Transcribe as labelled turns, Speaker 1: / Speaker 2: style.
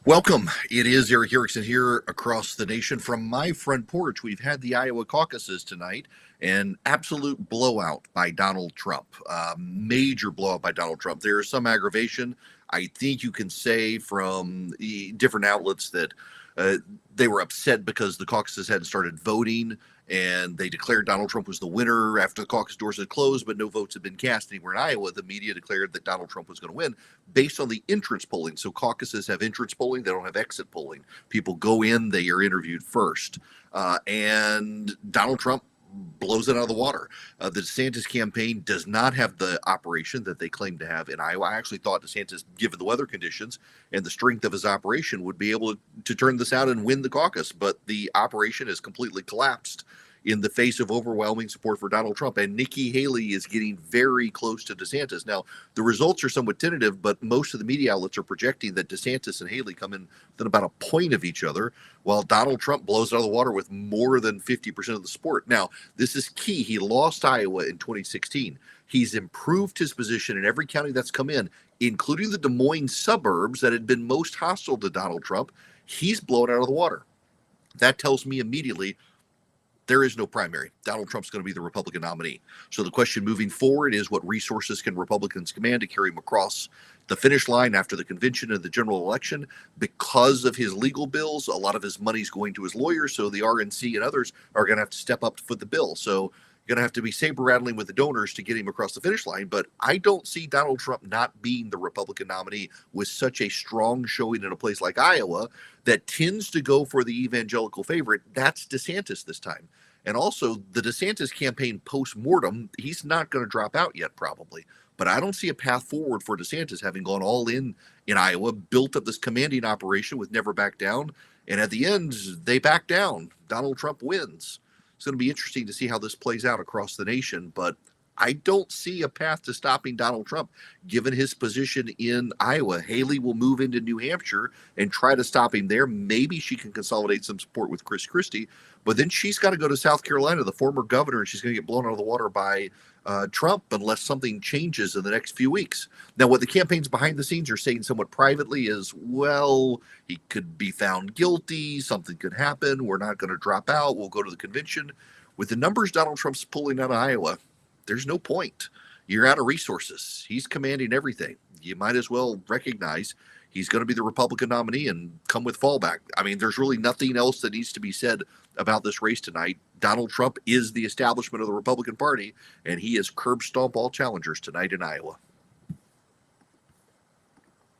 Speaker 1: Welcome. It is Eric Erickson here across the nation from my front porch. We've had the Iowa caucuses tonight, an absolute blowout by Donald Trump, major blowout by Donald Trump. There is some aggravation. I think you can say from the different outlets that uh, they were upset because the caucuses hadn't started voting and they declared Donald Trump was the winner after the caucus doors had closed, but no votes had been cast anywhere in Iowa. The media declared that Donald Trump was going to win based on the entrance polling. So caucuses have entrance polling, they don't have exit polling. People go in, they are interviewed first. And Donald Trump blows it out of the water. The DeSantis campaign does not have the operation that they claim to have in Iowa. I actually thought DeSantis, given the weather conditions and the strength of his operation, would be able to turn this out and win the caucus, but the operation has completely collapsed in the face of overwhelming support for Donald Trump. And Nikki Haley is getting very close to DeSantis. Now, the results are somewhat tentative, but most of the media outlets are projecting that DeSantis and Haley come in within about a point of each other, while Donald Trump blows out of the water with more than 50% of the support. Now, this is key. He lost Iowa in 2016. He's improved his position in every county that's come in, including the Des Moines suburbs that had been most hostile to Donald Trump. He's blown out of the water. That tells me immediately there is no primary. Donald Trump's going to be the Republican nominee. So the question moving forward is, what resources can Republicans command to carry him across the finish line after the convention and the general election? Because of his legal bills, a lot of his money's going to his lawyers, so the RNC and others are going to have to step up to foot the bill. So you're going to have to be saber rattling with the donors to get him across the finish line. But I don't see Donald Trump not being the Republican nominee with such a strong showing in a place like Iowa that tends to go for the evangelical favorite. That's DeSantis this time. And also, the DeSantis campaign post-mortem, he's not going to drop out yet, probably. But I don't see a path forward for DeSantis, having gone all in Iowa, built up this commanding operation with never back down. And at the end, they back down. Donald Trump wins. It's going to be interesting to see how this plays out across the nation. But I don't see a path to stopping Donald Trump, given his position in Iowa. Haley will move into New Hampshire and try to stop him there. Maybe she can consolidate some support with Chris Christie, but then she's got to go to South Carolina, the former governor, and she's going to get blown out of the water by Trump unless something changes in the next few weeks. Now, what the campaigns behind the scenes are saying somewhat privately is, well, he could be found guilty, something could happen, we're not going to drop out, we'll go to the convention. With the numbers Donald Trump's pulling out of Iowa, there's no point. You're out of resources. He's commanding everything. You might as well recognize he's going to be the Republican nominee and come with fallback. I mean, there's really nothing else that needs to be said about this race tonight. Donald Trump is the establishment of the Republican Party, and he is curb stomp all challengers tonight in Iowa.